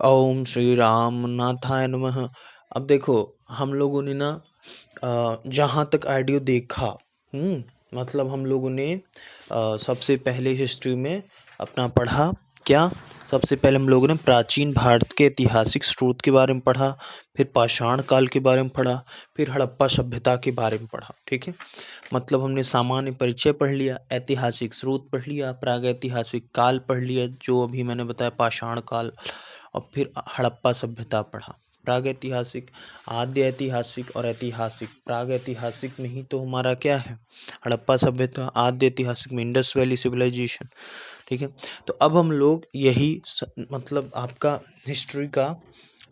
ओम श्री राम नाथाय नमः। अब देखो, हम लोगों ने ना जहाँ तक ऑडियो देखा, मतलब हम लोगों ने सबसे पहले हिस्ट्री में अपना पढ़ा क्या। सबसे पहले हम लोगों ने प्राचीन भारत के ऐतिहासिक स्रोत के बारे में पढ़ा, फिर पाषाण काल के बारे में पढ़ा, फिर हड़प्पा सभ्यता के बारे में पढ़ा। ठीक है, मतलब हमने सामान्य परिचय पढ़ लिया, ऐतिहासिक स्रोत पढ़ लिया, प्रागैतिहासिक काल पढ़ लिया जो अभी मैंने बताया पाषाण काल, और फिर हड़प्पा सभ्यता पढ़ा। प्रागैतिहासिक, आद्य ऐतिहासिक और ऐतिहासिक। प्रागैतिहासिक में ही तो हमारा क्या है, हड़प्पा सभ्यता। आद्य ऐतिहासिक में इंडस वैली सिविलाइजेशन। ठीक है, तो अब हम लोग यही मतलब आपका हिस्ट्री का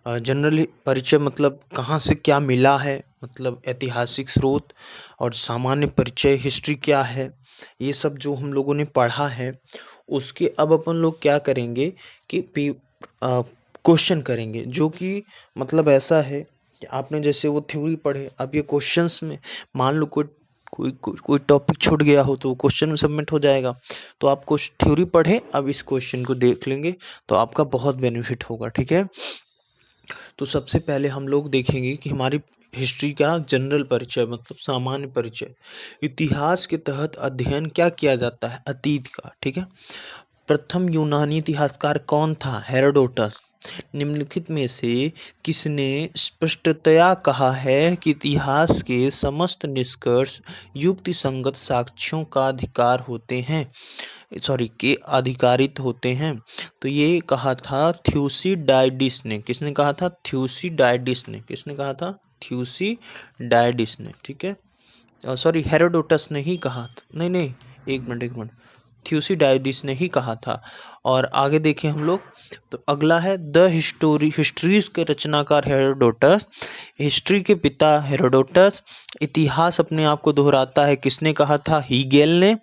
जनरली परिचय, मतलब कहाँ से क्या मिला है, मतलब ऐतिहासिक स्रोत और सामान्य परिचय, हिस्ट्री क्या है, ये सब जो हम लोगों ने पढ़ा है, उसके अब अपन लोग क्या करेंगे कि क्वेश्चन करेंगे, जो कि मतलब ऐसा है कि आपने जैसे वो थ्योरी पढ़े, अब ये क्वेश्चंस में मान लो कोई टॉपिक छूट गया हो तो क्वेश्चन में सबमिट हो जाएगा। तो आप कुछ थ्योरी पढ़े, अब इस क्वेश्चन को देख लेंगे तो आपका बहुत बेनिफिट होगा। ठीक है, तो सबसे पहले हम लोग देखेंगे कि हमारी हिस्ट्री का जनरल परिचय, मतलब सामान्य परिचय। इतिहास के तहत अध्ययन क्या किया जाता है, अतीत का। ठीक है, प्रथम यूनानी इतिहासकार कौन था, हेरोडोटस। निम्नलिखित में से किसने स्पष्टतया कहा है कि इतिहास के समस्त निष्कर्ष युक्ति संगत साक्ष्यों का अधिकार होते हैं, के अधिकारित होते हैं। तो ये कहा था थ्यूसिडाइडिस ने। किसने कहा था, थ्यूसिडाइडिस ने। किसने कहा था, थ्यूसिडाइडिस ने। ठीक है, हेरोडोटस ने ही कहा था। नहीं, एक मिनट, थ्यूसिडाइडिस ने ही कहा था। और आगे देखें हम लोग, तो अगला है द हिस्ट्रीज के रचनाकार हेरोडोटस। हिस्ट्री के पिता हेरोडोटस। इतिहास अपने आप को दोहराता है, किसने कहा था, हीगेल ने।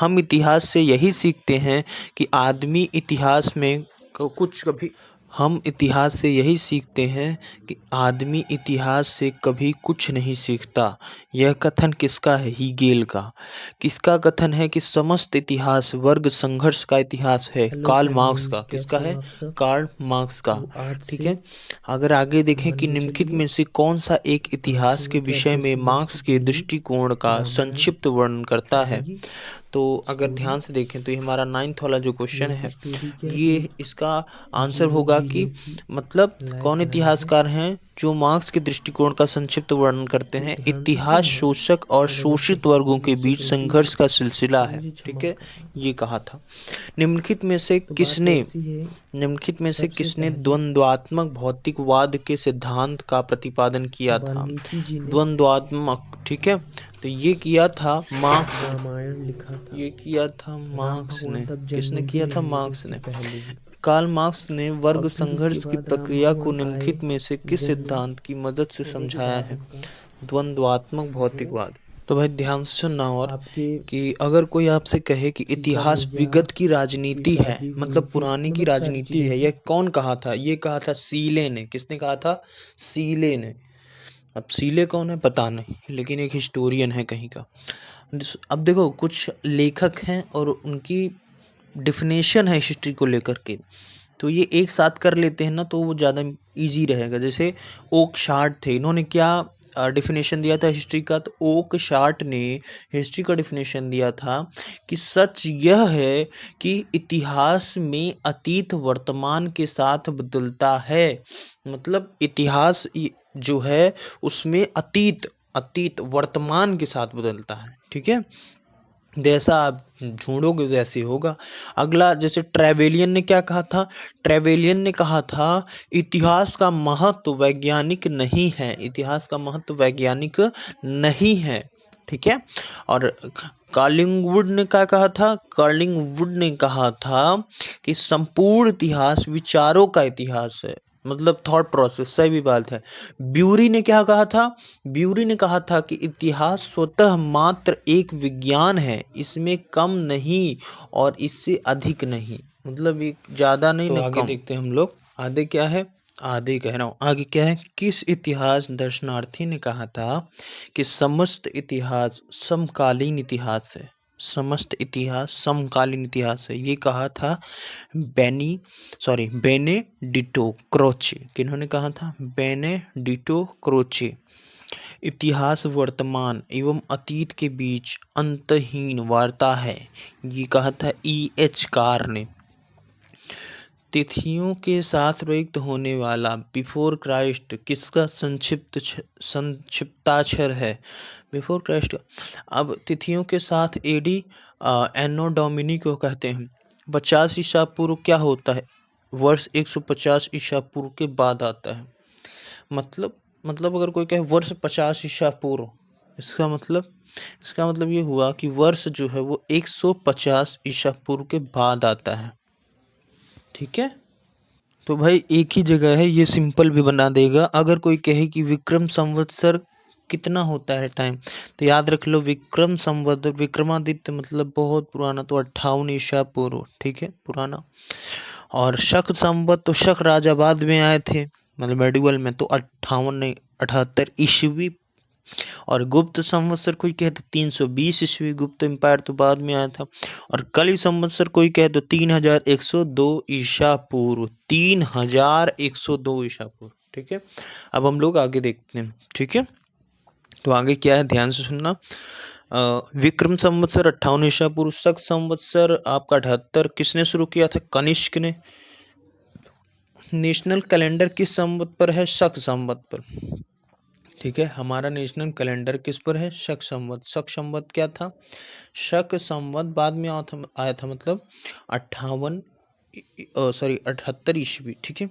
हम इतिहास से यही सीखते हैं कि आदमी इतिहास में कुछ कभी हम इतिहास से यही सीखते हैं कि आदमी इतिहास से कभी कुछ नहीं सीखता। यह कथन किसका है, हीगेल का। किसका कथन है कि समस्त इतिहास वर्ग संघर्ष का इतिहास है, कार्ल मार्क्स का। किसका है, कार्ल मार्क्स का। ठीक है, अगर आगे देखें कि निम्नलिखित में से कौन सा एक इतिहास के विषय में मार्क्स के दृष्टिकोण का संक्षिप्त वर्णन करता है, तो अगर ध्यान से देखें तो ये हमारा 9th वाला जो क्वेश्चन है, ये इसका आंसर होगा कि मतलब कौन इतिहासकार हैं जो मार्क्स के दृष्टिकोण का संक्षिप्त वर्णन करते हैं। इतिहास शोषक और शोषित वर्गों के बीच संघर्ष का सिलसिला है। ठीक है, ये कहा था। निम्नलिखित में से किसने द्वंद्वात्मक भौतिकवाद के सिद्धांत का प्रतिपादन किया था, द्वंद्वात्मक। ठीक है, तो ये किया था मार्क्स ने। रामायण लिखा था, ये किया था मार्क्स ने। किसने किया था, मार्क्स ने। पहले। कार्ल मार्क्स ने वर्ग संघर्ष की प्रक्रिया को रामायण निम्नलिखित में से किस सिद्धांत की मदद से समझाया है, द्वंद्वात्मक भौतिकवाद। तो भाई ध्यान से सुनना, और कि अगर कोई आपसे कहे कि इतिहास विगत की राजनीति है, मतलब पुराने की राजनीति है, यह कौन कहा था, ये कहा था सीले ने। किसने कहा था, सीले ने। अब सीले कौन है पता नहीं, लेकिन एक हिस्टोरियन है कहीं का। अब देखो, कुछ लेखक हैं और उनकी डिफिनेशन है हिस्ट्री को लेकर के, तो ये एक साथ कर लेते हैं ना तो वो ज़्यादा इजी रहेगा। जैसे ओक शार्ट थे, इन्होंने क्या डिफिनेशन दिया था हिस्ट्री का, तो ओक शार्ट ने हिस्ट्री का डिफिनेशन दिया था कि सच यह है कि इतिहास में अतीत वर्तमान के साथ बदलता है। मतलब इतिहास जो है उसमें अतीत वर्तमान के साथ बदलता है। ठीक है, जैसा आप ढूंढोगे वैसे होगा। अगला, जैसे ट्रेवेलियन ने क्या कहा था, ट्रेवेलियन ने कहा था इतिहास का महत्व वैज्ञानिक नहीं है, इतिहास का महत्व वैज्ञानिक नहीं है। ठीक है, और कार्लिंगवुड ने क्या कहा था, कार्लिंगवुड ने कहा था कि संपूर्ण इतिहास विचारों का इतिहास है, मतलब थॉट प्रोसेस। सही बात है। ब्यूरी ने क्या कहा था, ब्यूरी ने कहा था कि इतिहास स्वतः मात्र एक विज्ञान है, इसमें कम नहीं और इससे अधिक नहीं, मतलब एक ज़्यादा नहीं ना कम। देखते हैं हम लोग आगे क्या है, आगे कह रहा हूँ, आगे क्या है। किस इतिहास दर्शनार्थी ने कहा था कि समस्त इतिहास समकालीन इतिहास है। समस्त इतिहास समकालीन इतिहास है, ये कहा था बेनेडिटो क्रोचे। किन्होंने कहा था? Benedetto Croce. इतिहास वर्तमान एवं अतीत के बीच अंतहीन वार्ता है, ये कहा था E.H. कार ने। तिथियों के साथ प्रयुक्त होने वाला बिफोर क्राइस्ट किसका संक्षिप्ताक्षर है? Before Christ. अब तिथियों के साथ एडी एनो डोमिनी को कहते हैं। 50 ईसा पूर्व क्या होता है? वर्ष 150 ईसा पूर्व के बाद आता है। मतलब अगर कोई कहे वर्ष 50 ईसा पूर्व, इसका मतलब ये हुआ कि वर्ष जो है वो 150 ईसा पूर्व के बाद आता है। ठीक है, तो भाई एक ही जगह है, ये सिंपल भी बना देगा। अगर कोई कहे कि विक्रम संवत्सर कितना होता है टाइम, तो याद रख लो विक्रम संवत विक्रमादित्य मतलब बहुत पुराना, तो 58 ईसा पूर्व। ठीक है, पुराना। और शक संवत तो शक राजा बाद में आए थे, मतलब मेडिवल में, तो 58 नहीं 78 ईस्वी। और गुप्त संवत्सर कोई कहे तो 320 ईस्वी, गुप्त एम्पायर तो बाद में आया था। और कली संवत्सर कोई कहे तो 3102 ईसा पूर्व, 3102 ईसा पूर्व। ठीक है, अब हम लोग आगे देखते हैं। ठीक है, तो आगे क्या है ध्यान से सुनना। विक्रम संवत्सर 58 ईसा पूर्व, शक संवत्सर आपका 78। किसने शुरू किया था? कनिष्क ने। नेशनल कैलेंडर किस संवत पर है? शक संवत पर। ठीक है, हमारा नेशनल कैलेंडर किस पर है? शक संवत। शक संवत क्या था? शक संवत बाद में आया था मतलब 78 ईस्वी। ठीक है,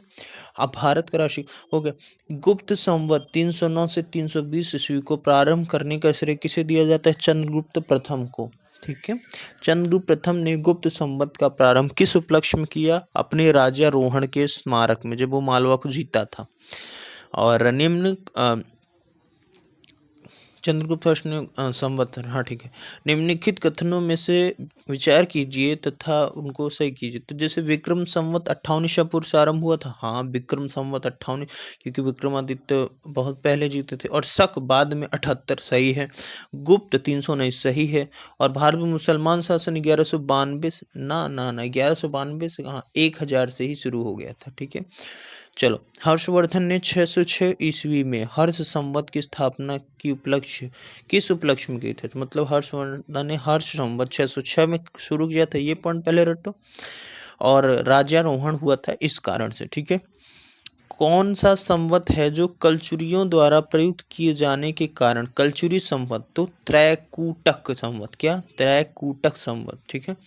अब भारत का राशि हो गया। गुप्त संवत 309 से 320 ईस्वी को प्रारंभ करने का श्रेय किसे दिया जाता है? चंद्रगुप्त प्रथम को। ठीक है, चंद्रगुप्त प्रथम ने गुप्त संवत का प्रारंभ किस उपलक्ष्य में किया? अपने राज्यारोहण के स्मारक में, जब वो मालवा को जीता था। और निम्न चंद्रगुप्त फर्स्ट ने संवत्सर, हाँ ठीक है। निम्नलिखित कथनों में से विचार कीजिए तथा उनको सही कीजिए। तो जैसे विक्रम संवत 58 ईसा पूर्व से आरंभ हुआ था, हाँ विक्रम संवत 58, क्योंकि विक्रमादित्य बहुत पहले जीते थे। और शक बाद में 78 सही है। गुप्त 319 सही है। और भारत में मुसलमान शासन 1192 से ना 1192 से कहाँ, 1000 से ही शुरू हो गया था। ठीक है, चलो। हर्षवर्धन ने 606 ईस्वी में हर्ष संवत की स्थापना की उपलक्ष्य किस उपलक्ष्य में की थी? तो मतलब हर्षवर्धन ने हर्ष संवत 606 में शुरू किया था, ये पॉइंट पहले रटो। और राज्यारोहण हुआ था इस कारण से। ठीक है, कौन सा संवत है जो कलचुरियों द्वारा प्रयुक्त किए जाने के कारण कलचुरी संवत? तो त्रैकूटक संवत। क्या? त्रैकूटक संवत। ठीक है,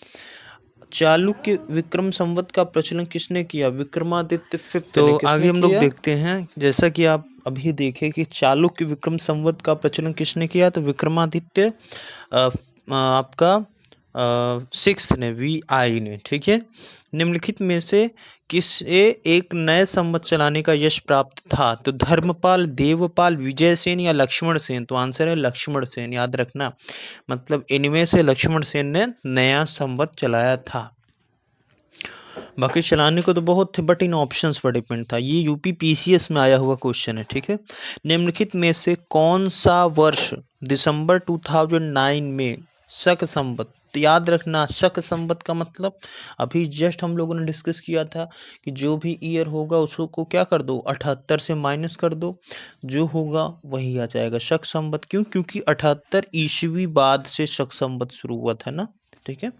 चालुक्य विक्रम संवत का प्रचलन किसने किया? विक्रमादित्य फिफ्थ ने। किसने आगे हम लोग देखते हैं, जैसा कि आप अभी देखें कि चालुक्य विक्रम संवत का प्रचलन किसने किया? तो विक्रमादित्य आपका 6th ने, VI ने। ठीक है, निम्नलिखित में से किसे एक नए संवत चलाने का यश प्राप्त था? तो धर्मपाल, देवपाल, विजयसेन या लक्ष्मण सेन? तो आंसर है लक्ष्मण सेन, याद रखना। मतलब इनमें से लक्ष्मण सेन ने नया संवत चलाया था। बाकी चलाने को तो बहुत थे, बट इन ऑप्शंस पर डिपेंड था। ये यूपी PCS में आया हुआ क्वेश्चन है। ठीक है, निम्नलिखित में से कौन सा वर्ष दिसंबर 2009 में शक संवत? याद रखना, शक संवत का मतलब अभी जस्ट हम लोगों ने डिस्कस किया था कि जो भी ईयर होगा उसको क्या कर दो, 78 से माइनस कर दो, जो होगा वही आ जाएगा शक संवत। क्यों? क्योंकि 78 ईस्वी बाद से शक संवत शुरू हुआ था ना। ठीक है,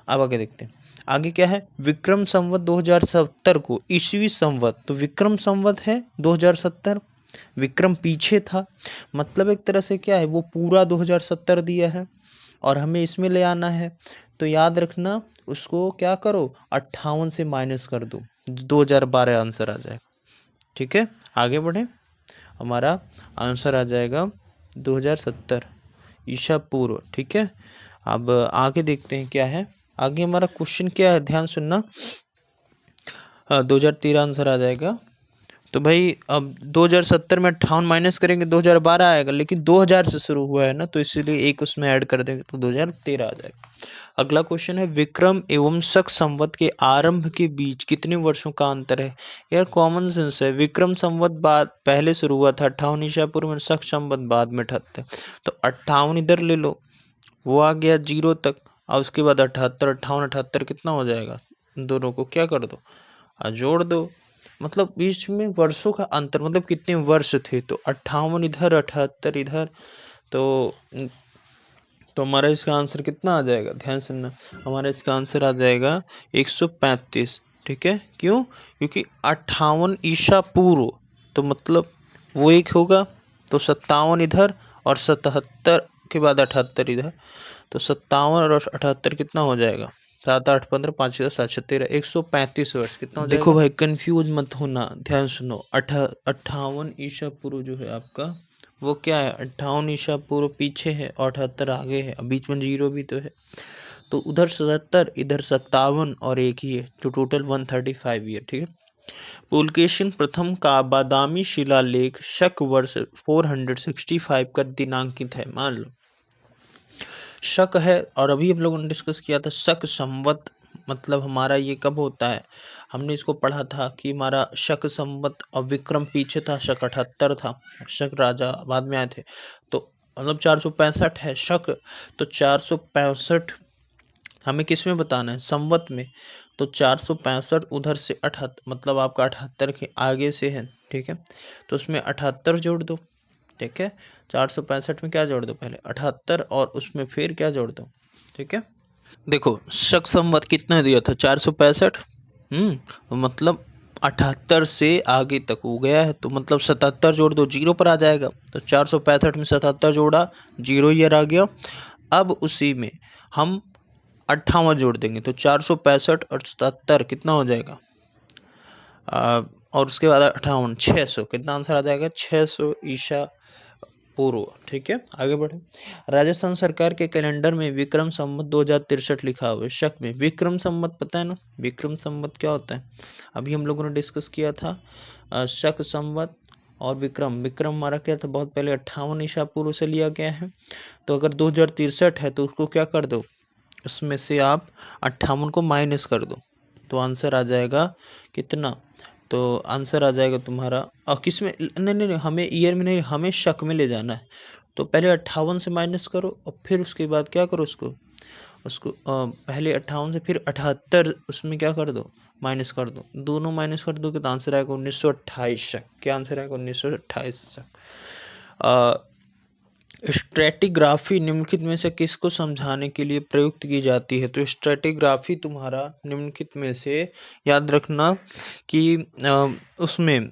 अब आगे देखते हैं। आगे क्या है? विक्रम संवत 2070 को ईस्वी संवत, तो विक्रम संवत है 2070, विक्रम पीछे था, मतलब एक तरह से क्या है, वो पूरा 2070 दिया है और हमें इसमें ले आना है। तो याद रखना, उसको क्या करो, 58 से माइनस कर दो, 2012 आंसर आ जाएगा। ठीक है, आगे बढ़े, हमारा आंसर आ जाएगा 2070 ईसा पूर्व। ठीक है, अब आगे देखते हैं क्या है। आगे हमारा क्वेश्चन क्या है, ध्यान सुनना। 2013 आंसर आ जाएगा। तो भाई अब 2070 में 58 माइनस करेंगे 2012 आएगा, लेकिन 2000 से शुरू हुआ है ना, तो इसीलिए एक उसमें ऐड कर देंगे तो 2013 आ जाएगा। अगला क्वेश्चन है, विक्रम एवं शक संवत के आरंभ के बीच कितने वर्षों का अंतर है? यार कॉमन सेंस है, विक्रम संवत बाद पहले शुरू हुआ था 58 ईसा पूर्व में, शक संवत बाद में 78, तो 58 इधर ले लो वो आ गया 0 तक। और उसके बाद 78, 58, 78 कितना हो जाएगा, दोनों को क्या कर दो, जोड़ दो। मतलब बीच में वर्षों का अंतर, मतलब कितने वर्ष थे, तो 58 इधर 78 इधर। तो हमारा इसका आंसर कितना आ जाएगा, ध्यान सुनना, हमारा इसका आंसर आ जाएगा 135। ठीक है, क्यों, क्योंकि 58 ईसा पूर्व, तो मतलब वो एक होगा, तो 57 इधर और 77 के बाद 78 इधर, तो 57 और 78 कितना हो जाएगा, 7 8 15 5 7 13 135 वर्ष कितना हो जाएगा। देखो भाई कंफ्यूज मत होना, ध्यान सुनो, 58 ईसा पूर्व जो है आपका, वो क्या है, 58 ईसा पूर्व पीछे है और 78 आगे है, बीच में 0 भी तो है, तो उधर 77 इधर 57 और एक ही है, तो टोटल 135 ईयर। ठीक है, पुलकेशिन प्रथम का बादामी शिलालेख शक वर्ष 465 का दिनांकित है, मान लो शक है। और अभी हम लोगों ने डिस्कस किया था शक संवत, मतलब हमारा ये कब होता है, हमने इसको पढ़ा था कि हमारा शक संवत और विक्रम पीछे था, शक 78 था, शक राजा बाद में आए थे, तो मतलब 465 है शक, तो 465 हमें किस में बताना है, संवत में, तो 465 उधर से 78, मतलब आपका 78 के आगे से है। ठीक है, तो उसमें 78 जोड़ दो। ठीक है, 465 में क्या जोड़ दो, पहले 78 और उसमें फिर क्या जोड़ दो। ठीक है, देखो शक संवत कितना दिया था, 465, तो मतलब 78 से आगे तक हो गया है, तो मतलब 77 जोड़ दो, 0 पर आ जाएगा, तो 465 में 77 जोड़ा, 0 ईयर आ गया। अब उसी में हम 58 जोड़ देंगे, तो 465 और 77 कितना हो जाएगा, और उसके बाद 58 600, कितना आंसर आ जाएगा, 600 ईसा पूर्व। ठीक है, आगे बढ़े। राजस्थान सरकार के कैलेंडर में विक्रम संवत 2063 लिखा हुआ है, शक में विक्रम संवत पता है ना, विक्रम संवत क्या होता है, अभी हम लोगों ने डिस्कस किया था, शक संवत और विक्रम। विक्रम हमारा क्या था, बहुत पहले 58 ईसा पूर्व से लिया गया है, तो अगर 2063 है तो उसको क्या कर दो, उसमें से आप 58 को माइनस कर दो, तो आंसर आ जाएगा कितना, तो आंसर आ जाएगा तुम्हारा, और किस में, नहीं नहीं नहीं, हमें ईयर में नहीं, हमें शक में ले जाना है, तो पहले 58 से माइनस करो और फिर उसके बाद क्या करो, उसको पहले 58 से फिर 78 उसमें क्या कर दो, माइनस कर दो, दोनों माइनस कर दो, तो आंसर आएगा 1928 शक। क्या आंसर आएगा, 1928 शक। स्ट्रैटिग्राफी निम्नलिखित में से किसको समझाने के लिए प्रयुक्त की जाती है, तो स्ट्रैटिग्राफी तुम्हारा निम्नलिखित में से याद रखना कि उसमें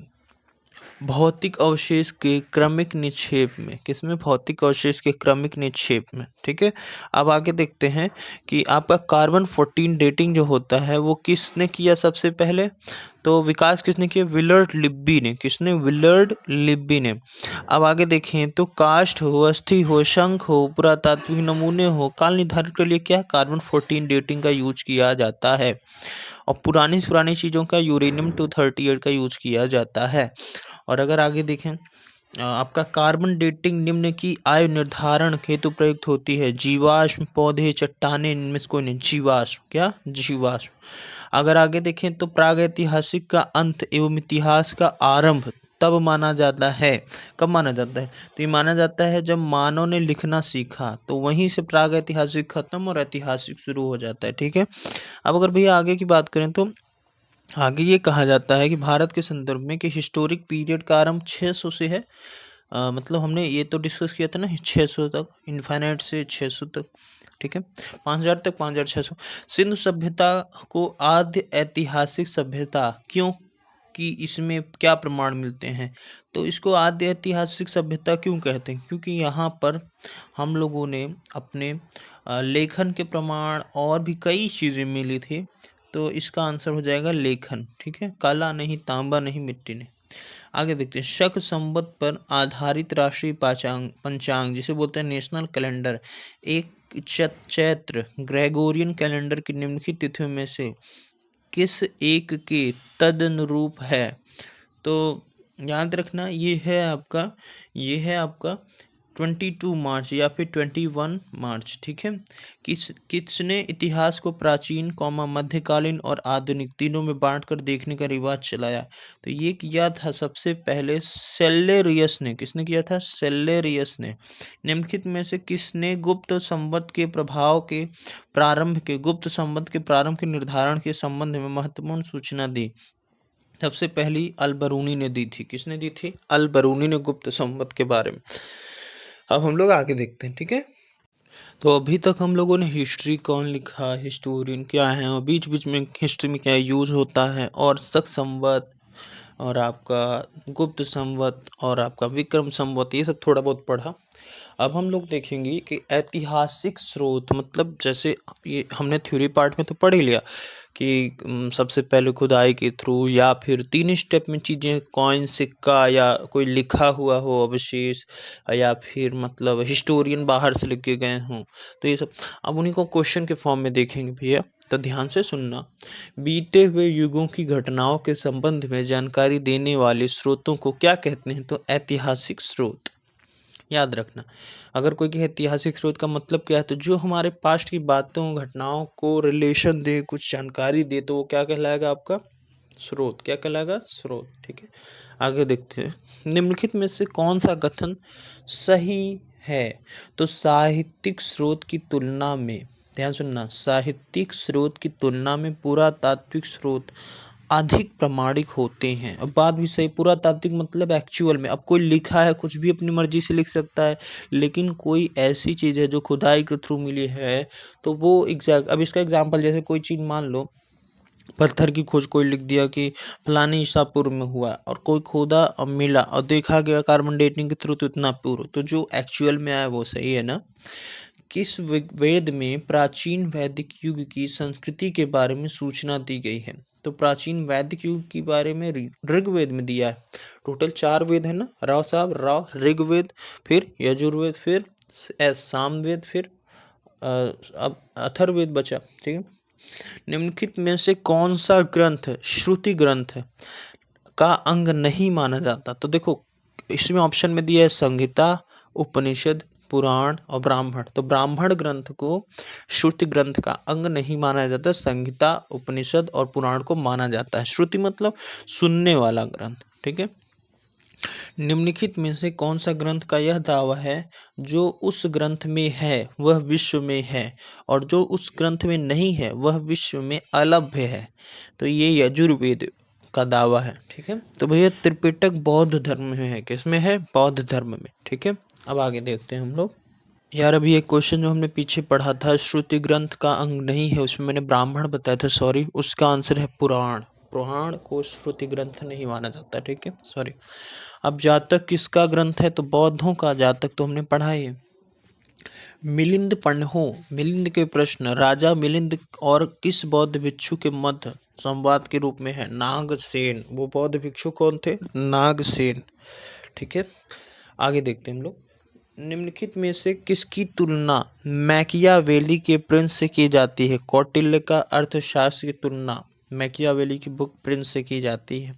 भौतिक अवशेष के क्रमिक निक्षेप में, किसमें, भौतिक अवशेष के क्रमिक निक्षेप में। ठीक है, अब आगे देखते हैं कि आपका कार्बन 14 डेटिंग जो होता है वो किसने किया सबसे पहले, तो विकास किसने किया, विलर्ड लिब्बी ने, किसने, विलर्ड लिब्बी ने। अब आगे देखें तो काष्ठ हो, अस्थि हो, शंख हो, पुरातात्विक नमूने हो, काल निर्धारण के लिए क्या कार्बन 14 डेटिंग का यूज किया जाता है, और पुरानी से पुरानी चीज़ों का यूरेनियम 238 का यूज किया जाता है। और अगर आगे देखें आपका कार्बन डेटिंग निम्न की आयु निर्धारण हेतु प्रयुक्त होती है, जीवाश्म, पौधे, चट्टानें, इनमें से कोई नहीं, जीवाश्म, क्या, जीवाश्म। अगर आगे देखें तो प्रागैतिहासिक का अंत एवं इतिहास का आरंभ तब माना जाता है, कब माना जाता है, तो ये माना जाता है जब मानव ने लिखना सीखा, तो वहीं से प्रागैतिहासिक खत्म और ऐतिहासिक शुरू हो जाता है। ठीक है, अब अगर भैया आगे की बात करें तो आगे ये कहा जाता है कि भारत के संदर्भ में कि हिस्टोरिक पीरियड का आरंभ 600 से है, मतलब हमने ये तो डिस्कस किया था ना 600 तक, इन्फाइनाइट से 600 तक। ठीक है, 5000 तक, 5600। सिंधु सभ्यता को आद्य ऐतिहासिक सभ्यता क्यों, कि इसमें क्या प्रमाण मिलते हैं, तो इसको आद्य ऐतिहासिक सभ्यता क्यों कहते हैं, क्योंकि यहाँ पर हम लोगों ने अपने लेखन के प्रमाण और भी कई चीज़ें मिली थी, तो इसका आंसर हो जाएगा लेखन। ठीक है, काला नहीं, तांबा नहीं, मिट्टी नहीं। आगे देखते हैं, शक संवत पर आधारित राष्ट्रीय पाचांग पंचांग जिसे बोलते हैं नेशनल कैलेंडर, एक चैत्र ग्रेगोरियन कैलेंडर की निम्नलिखित तिथियों में से किस एक के तदनुरूप है, तो याद रखना ये है आपका 29 22 मार्च या फिर 21 मार्च, ठीक है। किसने इतिहास को प्राचीन मध्यकालीन और आधुनिक तीनों में बांटकर देखने का रिवाज चलाया? तो ये किया था सबसे पहले सेलेरियस ने। किसने किया था? सेलेरियस ने। निम्नलिखित में से किसने गुप्त संवत के प्रारंभ के निर्धारण के संबंध में महत्वपूर्ण सूचना दी? सबसे पहली अलबरूनी ने दी थी। किसने दी थी? अलबरूनी ने गुप्त संवत के बारे में। अब हम लोग आगे देखते हैं, ठीक है। तो अभी तक हम लोगों ने हिस्ट्री कौन लिखा, हिस्टोरियन क्या है, और बीच बीच में हिस्ट्री में क्या यूज होता है, और शक संवत और आपका गुप्त संवत और आपका विक्रम संवत, ये सब थोड़ा बहुत पढ़ा। अब हम लोग देखेंगे कि ऐतिहासिक स्रोत मतलब जैसे ये हमने थ्योरी पार्ट में तो पढ़ ही लिया कि सबसे पहले खुदाई के थ्रू या फिर 3 स्टेप में चीज़ें, कॉइन, सिक्का या कोई लिखा हुआ हो अवशेष, या फिर मतलब हिस्टोरियन बाहर से लिख के गए हों, तो ये सब अब उन्हीं को क्वेश्चन के फॉर्म में देखेंगे भैया। तो ध्यान से सुनना। बीते हुए युगों की घटनाओं के संबंध में जानकारी देने वाले स्रोतों को क्या कहते हैं? तो ऐतिहासिक स्रोत। याद रखना, अगर कोई के ऐतिहासिक स्रोत का मतलब क्या है, तो जो हमारे पास्ट की बातों घटनाओं को रिलेशन दे, कुछ जानकारी दे, तो वो क्या कहलाएगा? आपका स्रोत। क्या कहलाएगा? स्रोत, ठीक है। आगे देखते हैं, निम्नलिखित में से कौन सा कथन सही है? तो साहित्यिक स्रोत की तुलना में, ध्यान सुनना, साहित्यिक स्रोत की तुलना में पुरातात्विक स्रोत अधिक प्रामाणिक होते हैं। अब बात भी सही, पुरातात्विक मतलब एक्चुअल में, अब कोई लिखा है कुछ भी अपनी मर्जी से लिख सकता है, लेकिन कोई ऐसी चीज़ है जो खुदाई के थ्रू मिली है, तो वो एग्जैक्ट। अब इसका एग्जांपल, जैसे कोई चीज़ मान लो, पत्थर की खोज कोई लिख दिया कि फलानी ईसापुर में हुआ, और कोई खोदा और मिला और देखा गया कार्बन डेटिंग के थ्रू तो इतना पूर्व, तो जो एक्चुअल में आया वो सही है ना। किस वेद में प्राचीन वैदिक युग की संस्कृति के बारे में सूचना दी गई है? तो प्राचीन वैदिक युग के बारे में ऋग्वेद में दिया है। टोटल 4 वेद है ना राव साहब, ऋग्वेद, फिर यजुर्वेद, फिर सामवेद, फिर अब अथर्ववेद बचा, ठीक है। निम्नलिखित में से कौन सा ग्रंथ श्रुति ग्रंथ का अंग नहीं माना जाता? तो देखो, इसमें ऑप्शन में दिया है संहिता, उपनिषद, पुराण और ब्राह्मण। तो ब्राह्मण ग्रंथ को श्रुति ग्रंथ का अंग नहीं माना जाता, संहिता, उपनिषद और पुराण को माना जाता है। श्रुति मतलब सुनने वाला ग्रंथ, ठीक है। निम्नलिखित में से कौन सा ग्रंथ का यह दावा है जो उस ग्रंथ में है वह विश्व में है, और जो उस ग्रंथ में नहीं है वह विश्व में अलभ्य है? तो ये यजुर्वेद का दावा है, ठीक है। तो भैया त्रिपिटक बौद्ध धर्म में है। किसमें है? बौद्ध धर्म में, ठीक है। अब आगे देखते हैं हम लोग। यार अभी एक क्वेश्चन जो हमने पीछे पढ़ा था, श्रुति ग्रंथ का अंग नहीं है, उसमें मैंने ब्राह्मण बताया था, सॉरी, उसका आंसर है पुराण। पुराण को श्रुति ग्रंथ नहीं माना जाता, ठीक है, सॉरी। अब जातक किसका ग्रंथ है? तो बौद्धों का जातक तो हमने पढ़ा है। मिलिंद पन्हो, मिलिंद के प्रश्न, राजा मिलिंद और किस बौद्ध भिक्षु के मध्य संवाद के रूप में है? नागसेन। वो बौद्ध भिक्षु कौन थे? नागसेन, ठीक है। आगे देखते हैं हम लोग। निम्नलिखित में से किसकी तुलना मैकियावेली के प्रिंस से की जाती है? कौटिल्य का अर्थशास्त्र की तुलना मैकियावेली की बुक प्रिंस से की जाती है।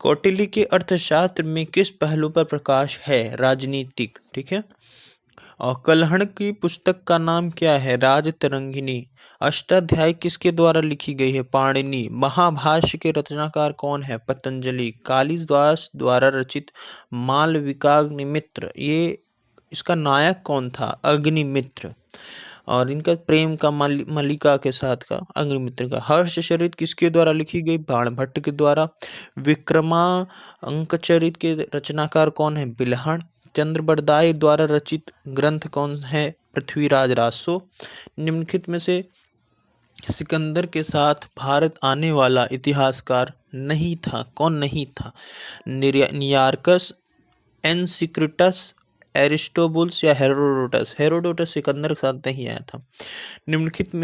कौटिल्य के अर्थशास्त्र में किस पहलू पर प्रकाश है? राजनीतिक, ठीक है। और कलहण की पुस्तक का नाम क्या है? राजतरंगिणी। अष्टाध्यायी किसके द्वारा लिखी गई है? पाणिनि। महाभाष्य के रचनाकार कौन है? पतंजलि। कालिदास द्वारा रचित मालविकाग्निमित्र, ये इसका नायक कौन था? अग्निमित्र। और इनका प्रेम का मल्लिका के साथ का अग्निमित्र का। हर्षचरित किसके द्वारा लिखी गई? बाणभट्ट के द्वारा। विक्रमा अंकचरित के रचनाकार कौन है? बिल्हण। चंद्रबरदाई द्वारा रचित ग्रंथ कौन है? पृथ्वीराज रासो। निम्नलिखित में से सिकंदर के साथ भारत आने वाला इतिहासकार नहीं था? कौन नहीं था? नियार्कस, एनसिक्रिटस, एरिस्टोबुल्स या हेरोडोटस? हेरोडोटस सिकंदर के साथ नहीं आया था। निम्नलिखित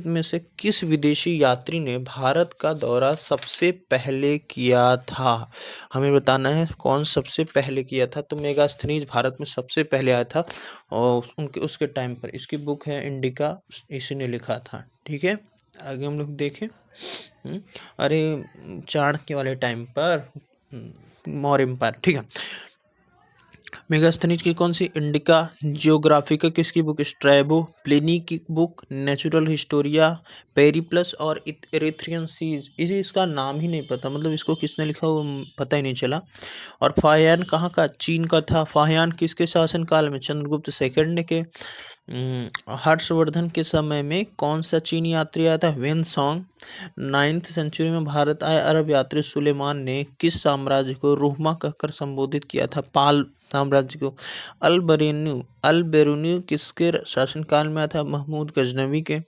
में से किस विदेशी यात्री ने भारत का दौरा सबसे पहले किया था? हमें बताना है कौन सबसे पहले किया था। तो मेगास्थनीज भारत में सबसे पहले आया था, और उनके उसके टाइम पर इसकी बुक है इंडिका, इसी ने लिखा था, ठीक है। आगे हम लोग देखें। अरे चाणक्य वाले टाइम पर, मौर्य एम्पायर, ठीक है। मेगास्थनीज की कौन सी? इंडिका। जियोग्राफिका किसकी बुक? स्ट्रैबो। प्लिनी की बुक। Natural Historia. पेरिप्लस और इरेथ्रियन सीज। इसे इसका नाम ही नहीं पता, मतलब इसको किसने लिखा वो पता ही नहीं चला। और फाहियान कहाँ का? चीन का था। फाहियान किसके शासनकाल में? चंद्रगुप्त सेकंड के। हर्षवर्धन के समय में कौन सा चीनी यात्री आया था? When song. 9th सेंचुरी में भारत आए अरब यात्री सुलेमान ने किस साम्राज्य को रूहमा कहकर संबोधित किया था? पाल साम्राज्य को। अल बेरूनी किसके शासनकाल में आया था? महमूद गजनवी के।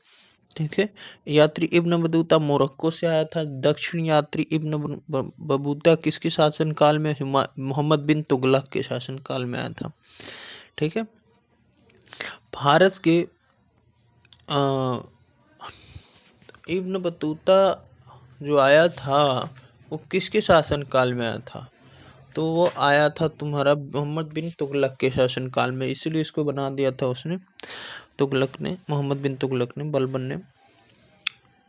ठीक है। यात्री इब्न बतूता मोरक्को से आया था। दक्षिण यात्री इब्न बतूता किसके शासनकाल में? मोहम्मद बिन तुगलक के शासनकाल में आया था। ठीक है। भारत के इब्न बतूता जो आया था वो किसके शासनकाल में आया था? तो वो आया था तुम्हारा मोहम्मद बिन तुगलक के शासनकाल में, इसीलिए इसको बना दिया था उसने, तुगलक ने, मोहम्मद बिन तुगलक ने, बलबन ने,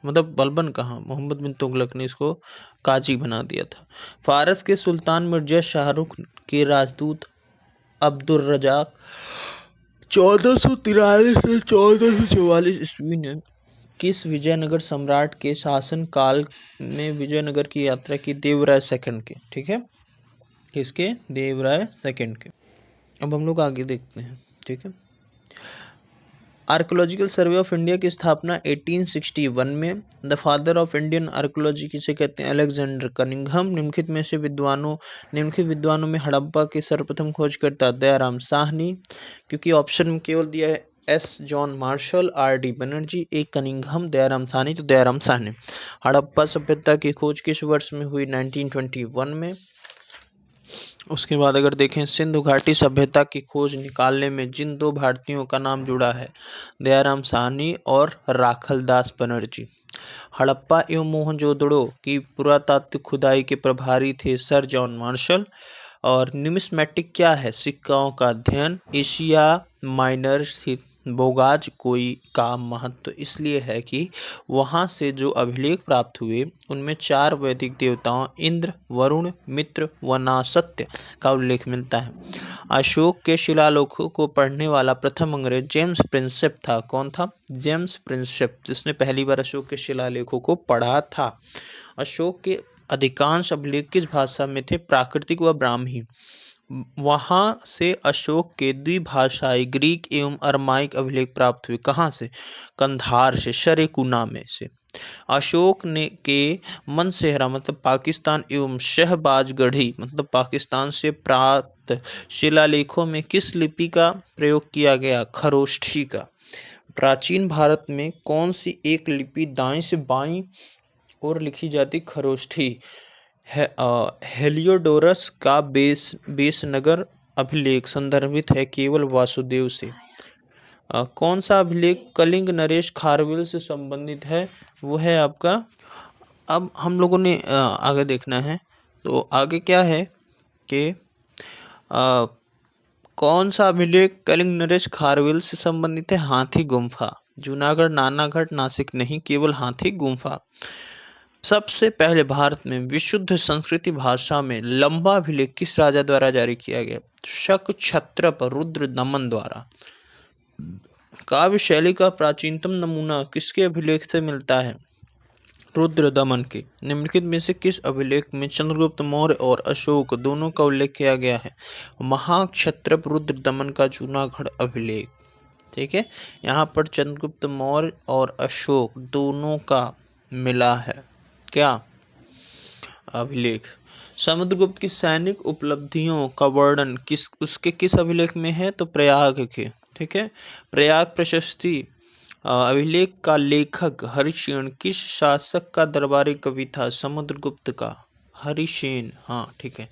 मतलब बलबन कहाँ, मोहम्मद बिन तुगलक ने इसको काजी बना दिया था। फारस के सुल्तान मिर्जा शाहरुख के राजदूत अब्दुल रजाक 1443 से 1444 ईस्वी ने किस विजयनगर सम्राट के शासन काल में विजयनगर की यात्रा की? देवराय सेकंड के। ठीक है। किसके? देवराय सेकंड के। अब हम लोग आगे देखते हैं। ठीक है। आर्कोलॉजिकल सर्वे ऑफ इंडिया की स्थापना 1861 में। The father of Indian archaeology किसे कहते हैं? Alexander Cunningham. निम्नलिखित विद्वानों में हड़प्पा के सर्वप्रथम खोजकर्ता दयाराम साहनी, क्योंकि ऑप्शन में केवल दिया है S John Marshall, R D Banerjee, A Cunningham, Dayaram Sahni, तो दयाराम साहनी। हड़प्पा सभ्यता की खोज किस वर्ष में हुई? 1921 में। उसके बाद अगर देखें, सिंधु घाटी सभ्यता की खोज निकालने में जिन दो भारतीयों का नाम जुड़ा है, दयाराम साहनी और राखलदास बनर्जी। हड़प्पा एवं मोहनजोदड़ो की पुरातात्विक खुदाई के प्रभारी थे सर जॉन मार्शल। और न्यूमिस्मेटिक क्या है? सिक्काओं का अध्ययन। एशिया माइनर स्थित बोगाज कोई का महत्व इसलिए है कि वहाँ से जो अभिलेख प्राप्त हुए उनमें 4 वैदिक देवताओं इंद्र, वरुण, मित्र व नासत्य का उल्लेख मिलता है। अशोक के शिलालेखों को पढ़ने वाला प्रथम अंग्रेज जेम्स प्रिंसेप था। कौन था? जेम्स प्रिंसेप, जिसने पहली बार अशोक के शिलालेखों को पढ़ा था। अशोक के अधिकांश अभिलेख किस भाषा में थे? प्राकृतिक व ब्राह्मी। वहाँ से अशोक के द्विभाषाई ग्रीक एवं अरमाइक अभिलेख प्राप्त हुए। कहाँ से? कंधार से, शरेकुना में से। अशोक ने के मनसेहरा मतलब पाकिस्तान एवं शहबाजगढ़ी मतलब पाकिस्तान से प्राप्त शिलालेखों में किस लिपि का प्रयोग किया गया? खरोष्ठी का। प्राचीन भारत में कौन सी एक लिपि दाएं से बाईं और लिखी जाती? खरोष्ठी। हेलियोडोरस का बेसनगर अभिलेख संदर्भित है केवल वासुदेव से। कौन सा अभिलेख कलिंग नरेश खारवेल से संबंधित है? वो है आपका। अब हम लोगों ने आगे देखना है, तो आगे क्या है कि कौन सा अभिलेख कलिंग नरेश खारवेल से संबंधित है? हाथी गुम्फा। जूनागढ़, नानागढ़, नासिक नहीं, केवल हाथी गुम्फा। सबसे पहले भारत में विशुद्ध संस्कृत भाषा में लंबा अभिलेख किस राजा द्वारा जारी किया गया? शक क्षत्रप रुद्र दमन द्वारा। काव्य शैली का प्राचीनतम नमूना किसके अभिलेख से मिलता है? रुद्र दमन के। निम्नलिखित में से किस अभिलेख में चंद्रगुप्त मौर्य और अशोक दोनों का उल्लेख किया गया है? महाक्षत्रप रुद्र दमन का जूनागढ़ अभिलेख। ठीक है। यहाँ पर चंद्रगुप्त मौर्य और अशोक दोनों का मिला है क्या? अभिलेख। समुद्रगुप्त की सैनिक उपलब्धियों का वर्णन किस अभिलेख में है? तो प्रयाग के। ठीक है। प्रयाग प्रशस्ति अभिलेख का लेखक हरिसेन किस शासक का दरबारी कवि था? समुद्रगुप्त का। हरिसेन, हाँ ठीक है।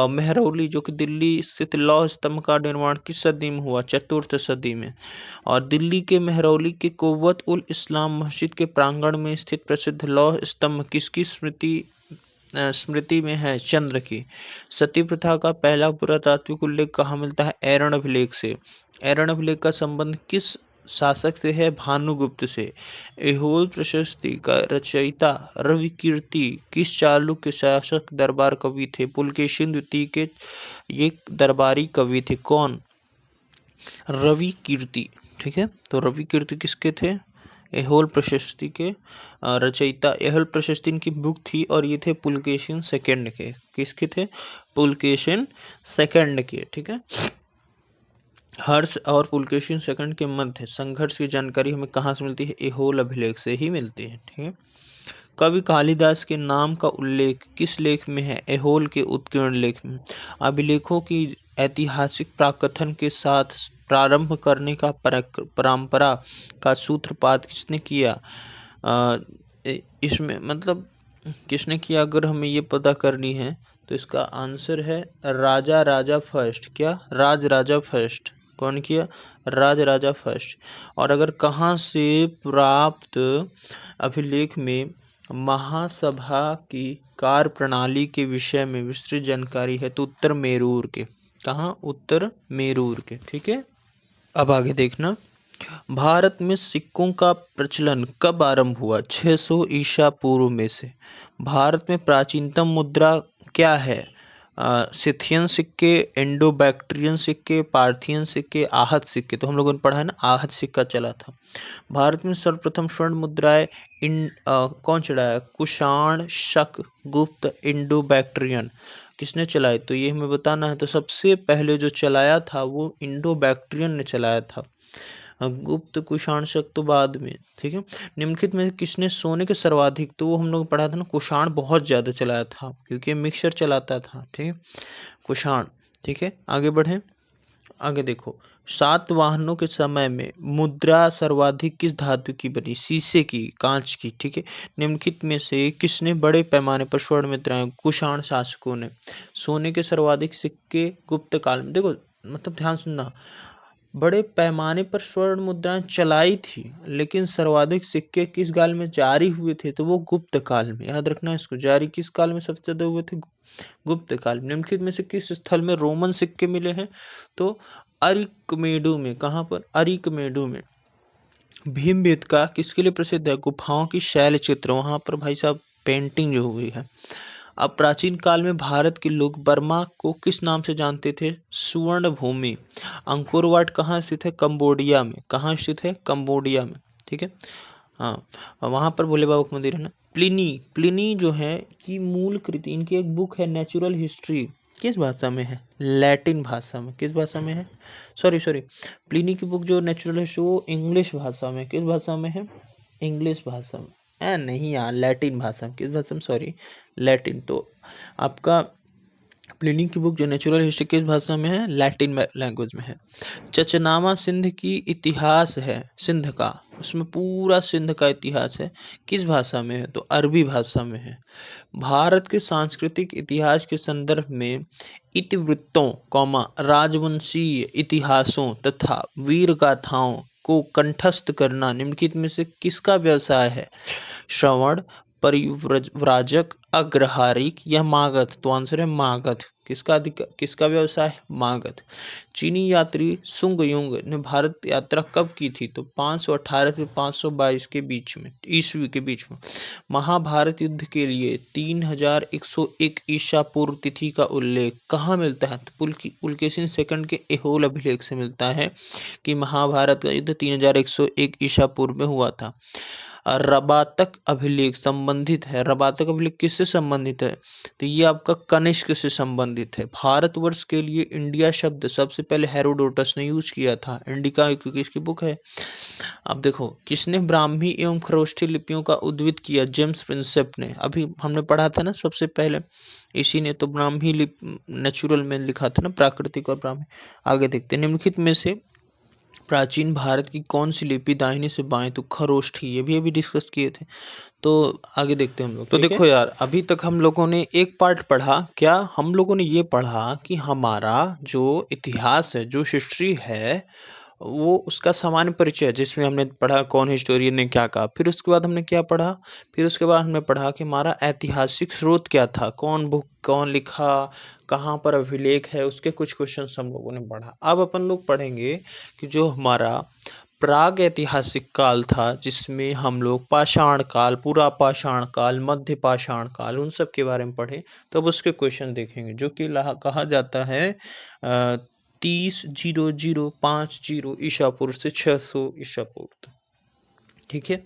मेहरौली जो कि दिल्ली स्थित लौह स्तंभ का निर्माण किस सदी में हुआ? 4th सदी में। और दिल्ली के मेहरौली के कुव्वत उल इस्लाम मस्जिद के प्रांगण में स्थित प्रसिद्ध लौह स्तंभ किसकी स्मृति में है? चंद्र की। सती प्रथा का पहला पुरातात्विक उल्लेख कहाँ मिलता है? ऐरण अभिलेख से। ऐरण अभिलेख का संबंध किस शासक से है? भानुगुप्त से। ऐहोल प्रशस्ति का रचयिता रविकीर्ति किस चालुक्य शासक दरबार कवि थे? पुलकेशिन द्वितीय के ये दरबारी कवि थे। कौन? रविकीर्ति। ठीक है, तो रविकीर्ति किसके थे? ऐहोल प्रशस्ति के रचयिता। ऐहोल प्रशस्ति इनकी बुक थी और ये थे पुलकेशिन सेकंड के। किसके थे? पुलकेशिन सेकंड के। ठीक है, हर्ष और पुलकेशिन सेकंड के मध्य संघर्ष की जानकारी हमें कहाँ से मिलती है? ऐहोल अभिलेख से ही मिलती है। ठीक है, कवि कालिदास के नाम का उल्लेख किस लेख में है? ऐहोल के उत्कीर्ण लेख में। अभिलेखों की ऐतिहासिक प्राकथन के साथ प्रारंभ करने का परंपरा का सूत्रपात किसने किया? इसमें मतलब किसने किया, अगर हमें ये पता करनी है तो इसका आंसर है राजा राजा फर्स्ट। क्या? राज राजा फर्स्ट। कौन किया? राज राजा फर्स्ट। और अगर कहाँ से प्राप्त अभिलेख में महासभा की कार्य प्रणाली के विषय में विस्तृत जानकारी है तो उत्तर मेरूर के। कहाँ? उत्तर मेरूर के। ठीक है, अब आगे देखना, भारत में सिक्कों का प्रचलन कब आरंभ हुआ? 600 ईसा पूर्व में से। भारत में प्राचीनतम मुद्रा क्या है? सिथियन सिक्के, इंडो बैक्ट्रियन सिक्के, पार्थियन सिक्के, आहत सिक्के। तो हम लोगों ने पढ़ा है ना, आहत सिक्का चला था। भारत में सर्वप्रथम स्वर्ण मुद्राएं कौन चढ़ाया? कुषाण, शक, गुप्त, इंडो बैक्ट्रियन। किसने चलाई? तो ये हमें बताना है। तो सबसे पहले जो चलाया था वो इंडो बैक्ट्रियन ने चलाया था। गुप्त, कुषाण, शक तो बाद में। ठीक है, निम्नलिखित में किसने सोने के सर्वाधिक? तो वो हम लोग पढ़ा था ना, कुषाण बहुत ज्यादा चलाया था क्योंकि मिक्सचर चलाता था। ठीक है, कुषाण। ठीक है, आगे बढ़े। आगे देखो, सातवाहनों के समय में मुद्रा सर्वाधिक किस धातु की बनी? शीशे की, कांच की। ठीक है, निम्नलिखित में से किसने बड़े पैमाने पर स्वर्ण मुद्राएं? कुषाण शासकों ने। सोने के सर्वाधिक सिक्के गुप्त काल में। देखो मतलब ध्यान सुनना, बड़े पैमाने पर स्वर्ण मुद्राएं चलाई थी लेकिन सर्वाधिक सिक्के किस काल में जारी हुए थे? तो वो गुप्त काल में। याद रखना इसको, जारी किस काल में सबसे ज्यादा हुए थे? गुप्त काल में। निम्नलिखित में से किस स्थल में रोमन सिक्के मिले हैं? तो अरिकमेडु में। कहाँ पर? अरिकमेडु में। भीमबेटका किसके लिए प्रसिद्ध है? गुफाओं की शैल चित्र, वहां पर भाई साहब पेंटिंग जो हुई है। अब प्राचीन काल में भारत के लोग बर्मा को किस नाम से जानते थे? सुवर्ण भूमि। अंकोरवाट कहाँ स्थित है? कंबोडिया में। कहाँ स्थित है? कंबोडिया में। ठीक है, हाँ, वहाँ पर भोले बाबा का मंदिर है ना। प्लिनी, प्लिनी जो है कि मूल कृति, इनकी एक बुक है नेचुरल हिस्ट्री, किस भाषा में है? लैटिन भाषा में। किस भाषा में है? सॉरी, प्लिनी की बुक जो नेचुरल हिस्ट्री वो इंग्लिश भाषा में। किस भाषा में है? इंग्लिश भाषा में। नहीं यार, लैटिन भाषा में। किस भाषा में? Sorry, Latin. तो आपका प्लिनी की बुक जो नेचुरल हिस्ट्री किस भाषा में है? लैटिन लैंग्वेज में है। चचनामा सिंध की इतिहास है, सिंध का, उसमें पूरा सिंध का इतिहास है, किस भाषा में है? तो अरबी भाषा में है। भारत के सांस्कृतिक इतिहास के संदर्भ में इतिवृत्तों कौमा राजवंशीय इतिहासों तथा वीर गाथाओं को कंठस्थ करना निम्नलिखित में से किसका व्यवसाय है? श्रवण, परिव्राजक, अग्रहारिक या मागध? तो आंसर है मागध। किसका व्यवसाय? मागध। चीनी यात्री सुंग युंग ने भारत यात्रा कब की थी? तो 518 से 522 के बीच में, ईस्वी के बीच में। महाभारत युद्ध के लिए 3101 ईसा पूर्व तिथि का उल्लेख कहाँ मिलता है? तो पुलकेशिन सेकंड के ऐहोल अभिलेख से मिलता है कि महाभारत का युद्ध 3101 ईसा पूर्व में हुआ था। रबातक अभिलेख संबंधित है। रबातक अभिलेख किससे संबंधित है? तो ये आपका कनिष्क से संबंधित है। भारतवर्ष के लिए इंडिया शब्द सबसे पहले हेरोडोटस ने यूज किया था, इंडिका, क्योंकि इसकी बुक है। अब देखो, किसने ब्राह्मी एवं खरोष्ठी लिपियों का उद्भिद किया? जेम्स प्रिंसेप ने। अभी हमने पढ़ा था ना सबसे पहले, इसी ने तो ब्राह्मी लिपि नेचुरल में लिखा था ना, प्राकृतिक और ब्राह्मी। आगे देखते हैं, निम्नलिखित में से प्राचीन भारत की कौन सी लिपि दाहिने से बाएं? तो खरोष्ठी। ये भी अभी डिस्कस किए थे। तो आगे देखते हैं हम लोग। तो देखो यार, अभी तक हम लोगों ने एक पार्ट पढ़ा। क्या हम लोगों ने ये पढ़ा कि हमारा जो इतिहास है, जो हिस्ट्री है, वो उसका सामान्य परिचय, जिसमें हमने पढ़ा कौन हिस्टोरियन ने क्या कहा। फिर उसके बाद हमने क्या पढ़ा? फिर उसके बाद हमने पढ़ा कि हमारा ऐतिहासिक स्रोत क्या था, कौन बुक, कौन लिखा, कहाँ पर अभिलेख है, उसके कुछ क्वेश्चन हम लोगों ने पढ़ा। अब अपन लोग पढ़ेंगे कि जो हमारा प्राग ऐतिहासिक काल था जिसमें हम लोग पाषाण काल, पूरा पाषाण काल, मध्य पाषाण काल, उन सब के बारे में पढ़े, तब उसके क्वेश्चन देखेंगे, जो कि कहा जाता है 30,050 ईसा पूर्व से 600 ईसा पूर्व तक। ठीक है,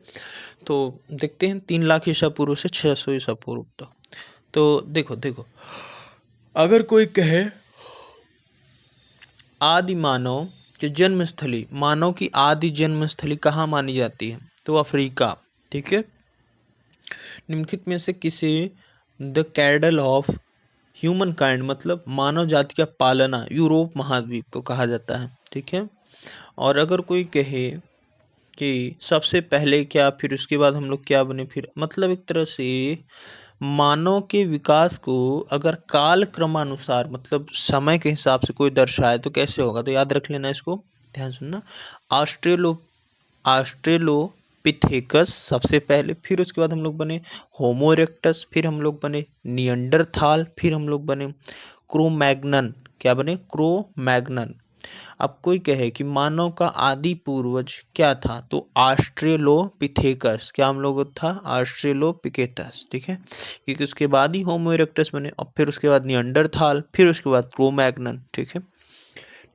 तो देखते हैं 3 लाख ईसा पूर्व से 600 ईसा पूर्व तक। तो देखो अगर कोई कहे आदि मानव की जन्मस्थली, मानव की आदि जन्मस्थली कहाँ मानी जाती है, तो अफ्रीका। ठीक है, निम्नलिखित में से किसे the cattle of human kind, मतलब मानव जाति का पालना, यूरोप महाद्वीप को कहा जाता है। ठीक है, और अगर कोई कहे कि सबसे पहले क्या, फिर उसके बाद हम लोग क्या बने, फिर मतलब एक तरह से मानव के विकास को अगर काल क्रमानुसार, मतलब समय के हिसाब से कोई दर्शाए तो कैसे होगा, तो याद रख लेना, इसको ध्यान सुनना। ऑस्ट्रेलोपिथेकस सबसे पहले, फिर उसके बाद हम लोग बने होमो इरेक्टस, फिर हम लोग बने नियंडरथाल, फिर हम लोग बने क्रोमैग्नन। क्या बने? क्रोमैग्नन। अब कोई कहे कि मानव का आदि पूर्वज क्या था, तो ऑस्ट्रेलोपिथेकस, क्या हम लोग था? ऑस्ट्रेलोपिथेकस। ठीक है, क्योंकि उसके बाद ही होमो इरेक्टस बने, और फिर उसके बाद नियंडरथाल, फिर उसके बाद क्रोमैग्नन। ठीक है,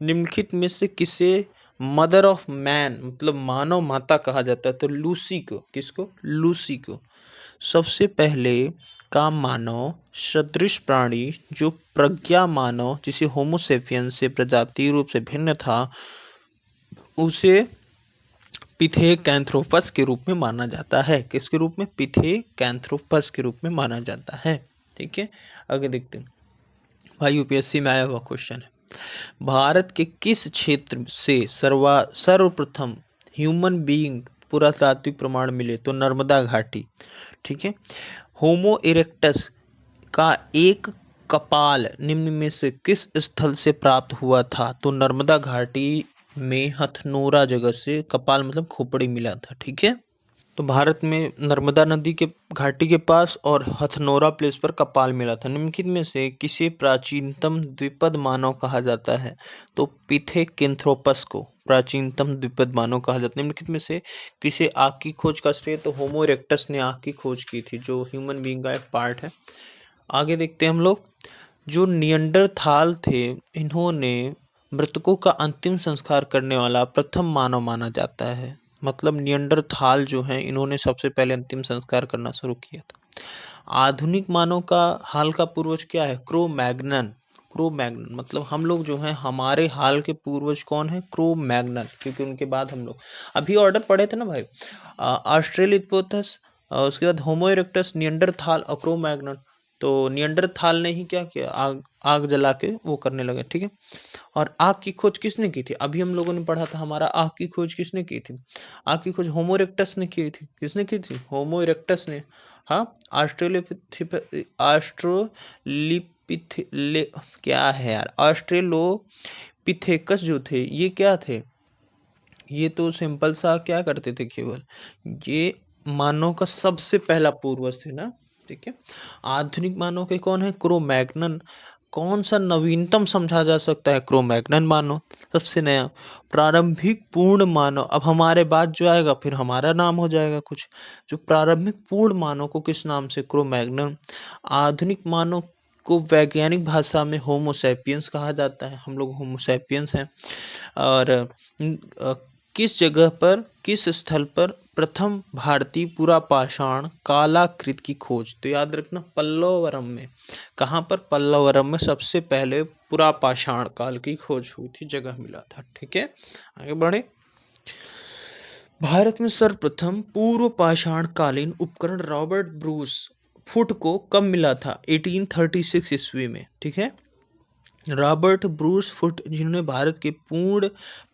निम्नलिखित में से किसे मदर ऑफ मैन, मतलब मानव माता कहा जाता है, तो लूसी को। किसको? लूसी को। सबसे पहले का मानव सदृश प्राणी जो प्रज्ञा मानव, जिसे होमोसेपियंस से प्रजातीय रूप से भिन्न था, उसे पिथेकैंथ्रोपस के रूप में माना जाता है। किसके रूप में? पिथेकैंथ्रोपस के रूप में माना जाता है। ठीक है, आगे देखते हैं। भाई यूपीएससी में आया हुआ क्वेश्चन है, भारत के किस क्षेत्र से सर्वप्रथम ह्यूमन बीइंग पुरातात्विक प्रमाण मिले, तो नर्मदा घाटी। ठीक है, होमो इरेक्टस का एक कपाल निम्न में से किस स्थल से प्राप्त हुआ था, तो नर्मदा घाटी में हथनोरा जगह से कपाल मतलब खोपड़ी मिला था। ठीक है, तो भारत में नर्मदा नदी के घाटी के पास और हथनोरा प्लेस पर कपाल मिला था। निम्नलिखित में से किसे प्राचीनतम द्विपद मानव कहा जाता है, तो पिथेकैंथ्रोपस को प्राचीनतम द्विपद मानव कहा जाता है। निम्नलिखित में से किसे आग की खोज का श्रेय, तो होमो इरेक्टस ने आग की खोज की थी, जो ह्यूमन बीइंग का एक पार्ट है। आगे देखते हैं हम लोग। जो नियंडरथाल थे, इन्होंने मृतकों का अंतिम संस्कार करने वाला प्रथम मानव माना जाता है। मतलब नियंडरथाल जो हैं, इन्होंने सबसे पहले अंतिम संस्कार करना शुरू किया था। आधुनिक मानव का हाल का पूर्वज क्या है? क्रोमैग्नन। क्रोमैग्नन मतलब हम लोग जो हैं, हमारे हाल के पूर्वज कौन है? क्रोमैग्नन, क्योंकि उनके बाद हम लोग अभी ऑर्डर पढ़े थे ना भाई, ऑस्ट्रेलियोपिथेकस, उसके बाद होमो इरेक्टस, नियंडरथाल और क्रोमैग्नन। तो नियंडरथाल ने ही क्या किया? आग जला के वो करने लगे। ठीक है, और आग की खोज किसने की थी? अभी हम लोगों ने पढ़ा था, हमारा आग की खोज किसने की थी? आग की खोज होमो इरेक्टस ने की थी। किसने की थी? होमो इरेक्टस ने। हाँ, क्या है यार, ऑस्ट्रेलोपिथेकस जो थे, ये क्या थे? ये तो सिंपल सा क्या करते थे, केवल ये मानव का सबसे पहला पूर्वज थे ना। ठीक है, आधुनिक मानव के कौन है? क्रोमैग्नन। कौन सा नवीनतम समझा जा सकता है? क्रोमैग्नन मानव सबसे नया। प्रारंभिक पूर्ण मानव, अब हमारे बाद जो आएगा फिर हमारा नाम हो जाएगा कुछ। जो प्रारंभिक पूर्ण मानव को किस नाम से? क्रोमैग्नन। आधुनिक मानव को वैज्ञानिक भाषा में होमोसैपियंस कहा जाता है, हम लोग होमोसैपियंस हैं। और किस जगह पर, किस स्थल पर प्रथम भारतीय पुरापाषाण कालाकृत की खोज, तो याद रखना पल्लवरम में। कहाँ पर? पल्लवरम में सबसे पहले पुरापाषाण काल की खोज हुई थी, जगह मिला था। ठीक है, आगे बढ़े। भारत में सर्वप्रथम पूर्व पाषाण कालीन उपकरण रॉबर्ट ब्रूस फुट को कब मिला था? 1836 ईस्वी में। ठीक है, रॉबर्ट ब्रूस फुट, जिन्होंने भारत के पूर्ण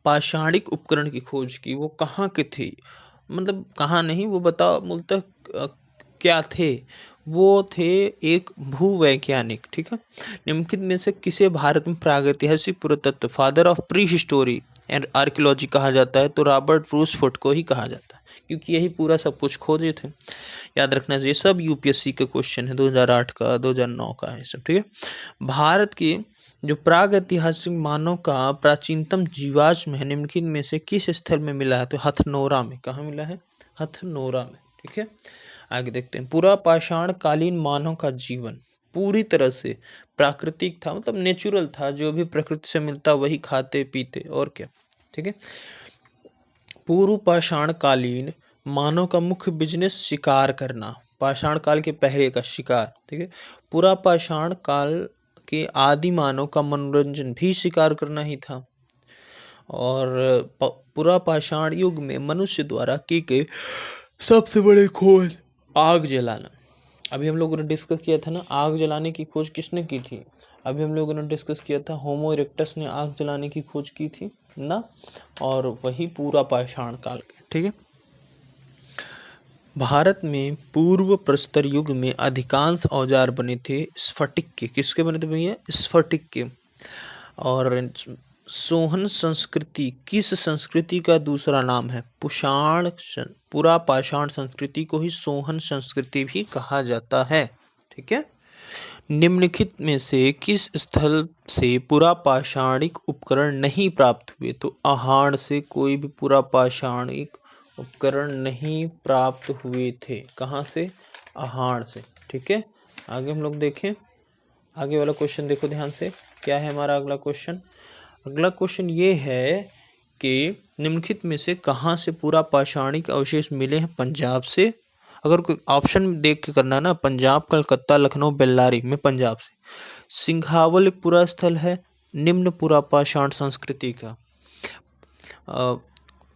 पाषाणिक उपकरण की खोज की, वो कहाँ के थे? मतलब कहाँ नहीं, वो बताओ मूलतः क्या थे? वो थे एक भूवैज्ञानिक। ठीक है, निम्नलिखित में से किसे भारत में प्रागैतिहासिक पुरातत्व, father of pre history and archaeology कहा जाता है, तो रॉबर्ट ब्रूस फुट को ही कहा जाता है, क्योंकि यही पूरा सब कुछ खोजे थे। याद रखना, ये सब यूपीएससी के क्वेश्चन है, 2008 का, 2009 का है सब। ठीक है, भारत के जो प्राग ऐतिहासिक मानव का प्राचीनतम जीवाश्म है निम्नलिखित में से किस स्थल में मिला है? तो हथनोरा में। कहाँ मिला है? हथनोरा में। ठीक है, आगे देखते हैं। पूरा पाषाण कालीन मानव का जीवन पूरी तरह से प्राकृतिक था, मतलब नेचुरल था, जो भी प्रकृति से मिलता वही खाते पीते और क्या। ठीक है, पूर्व पाषाण कालीन मानव का मुख्य बिजनेस शिकार करना, पाषाण काल के पहले का शिकार। ठीक है, पूरा पाषाण काल के आदि मानव का मनोरंजन भी शिकार करना ही था। और पूरा पाषाण युग में मनुष्य द्वारा की गई सबसे बड़ी खोज आग जलाना। अभी हम लोगों ने डिस्कस किया था ना, आग जलाने की खोज किसने की थी? अभी हम लोगों ने डिस्कस किया था होमो इरेक्टस ने आग जलाने की खोज की थी ना, और वही पूरा पाषाण काल के। ठीक है, भारत में पूर्व प्रस्तर युग में अधिकांश औजार बने थे स्फटिक के। किसके बने थे भैया? स्फटिक के। और सोहन संस्कृति किस संस्कृति का दूसरा नाम है? पूरा पाषाण संस्कृति को ही सोहन संस्कृति भी कहा जाता है। ठीक है, निम्नलिखित में से किस स्थल से पुरा पाषाणिक उपकरण नहीं प्राप्त हुए? तो आहार से कोई भी पुरा पाषाणिक उपकरण नहीं प्राप्त हुए थे। कहाँ से? आहार से। ठीक है, आगे हम लोग देखें, आगे वाला क्वेश्चन देखो ध्यान से। क्या है हमारा अगला क्वेश्चन? अगला क्वेश्चन ये है कि निम्नलिखित में से कहाँ से पूरा पाषाणिक अवशेष मिले हैं? पंजाब से। अगर कोई ऑप्शन देख के करना ना, पंजाब, कलकत्ता, लखनऊ, बेल्लारी में पंजाब से। सिंघावल एक पूरा स्थल है निम्न पूरा पाषाण संस्कृति का।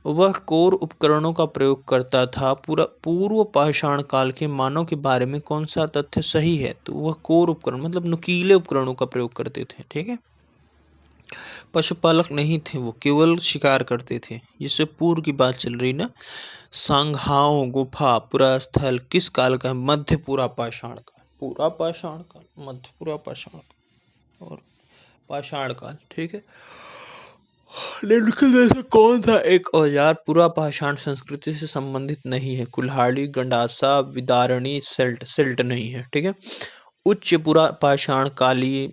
वह कोर उपकरणों का प्रयोग करता था। पूर्व पाषाण काल के मानव के बारे में कौन सा तथ्य सही है? तो वह कोर उपकरण मतलब नुकीले उपकरणों का प्रयोग करते थे। ठीक है, पशुपालक नहीं थे, वो केवल शिकार करते थे। जिससे पूर्व की बात चल रही ना। सांघाओ गुफा पूरा स्थल किस काल का? मध्य पूरा पाषाण काल। पूरा पाषाण काल, मध्य पूरा पाषाण काल और पाषाण काल। ठीक है, निम्नलिखित में से कौन सा एक औजार पूरा पाषाण संस्कृति से संबंधित नहीं है? कुल्हाड़ी, गंडासा, विदारणी, सिल्ट नहीं है। ठीक है, उच्च पूरा पाषाण काली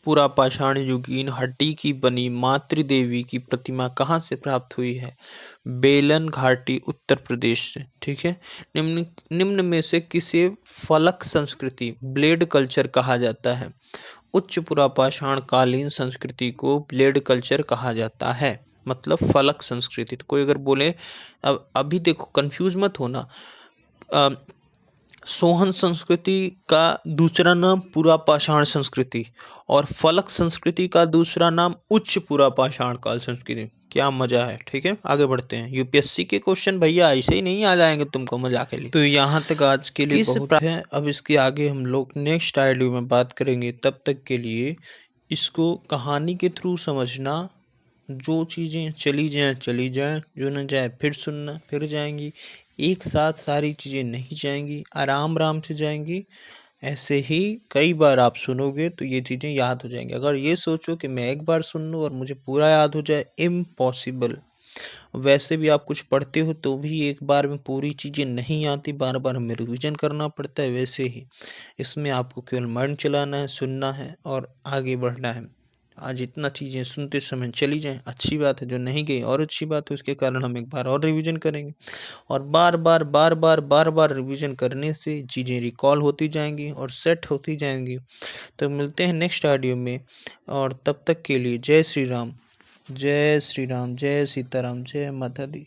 पूरा पाषाण युगीन हड्डी की बनी मातृदेवी की प्रतिमा कहाँ से प्राप्त हुई है? बेलन घाटी, उत्तर प्रदेश से। ठीक है, निम्न में से किसे फलक संस्कृति ब्लेड कल्चर कहा जाता है? उच्च पुरापाषाण कालीन संस्कृति को ब्लेड कल्चर कहा जाता है, मतलब फलक संस्कृति। तो कोई अगर बोले, अब अभी देखो कंफ्यूज मत होना, सोहन संस्कृति का दूसरा नाम पुरापाषाण संस्कृति और फलक संस्कृति का दूसरा नाम उच्च पुरापाषाण काल संस्कृति। क्या मजा है। ठीक है, आगे बढ़ते हैं। यूपीएससी के क्वेश्चन भैया ऐसे ही नहीं आ जाएंगे तुमको मजा के लिए। तो यहाँ तक आज के लिए बहुत है। अब इसके आगे हम लोग नेक्स्ट ऑडियो में बात करेंगे। तब तक के लिए इसको कहानी के थ्रू समझना। जो चीज़ें चली जाएं, जो न जाए फिर सुनना, फिर जाएंगी। एक साथ सारी चीज़ें नहीं जाएंगी, आराम से जाएंगी। ऐसे ही कई बार आप सुनोगे तो ये चीज़ें याद हो जाएंगी। अगर ये सोचो कि मैं एक बार सुन लूँ और मुझे पूरा याद हो जाए, इम्पॉसिबल। वैसे भी आप कुछ पढ़ते हो तो भी एक बार में पूरी चीज़ें नहीं आती, बार बार हमें रिविज़न करना पड़ता है। वैसे ही इसमें आपको केवल माइंड चलाना है, सुनना है और आगे बढ़ना है। आज इतना चीज़ें सुनते समय चली जाएं, अच्छी बात है। जो नहीं गई और अच्छी बात है, उसके कारण हम एक बार और रिवीजन करेंगे। और बार बार रिवीजन करने से चीज़ें रिकॉल होती जाएंगी और सेट होती जाएंगी। तो मिलते हैं नेक्स्ट ऑडियो में, और तब तक के लिए जय श्री राम, जय श्री राम, जय सीताराम, जय माता दी।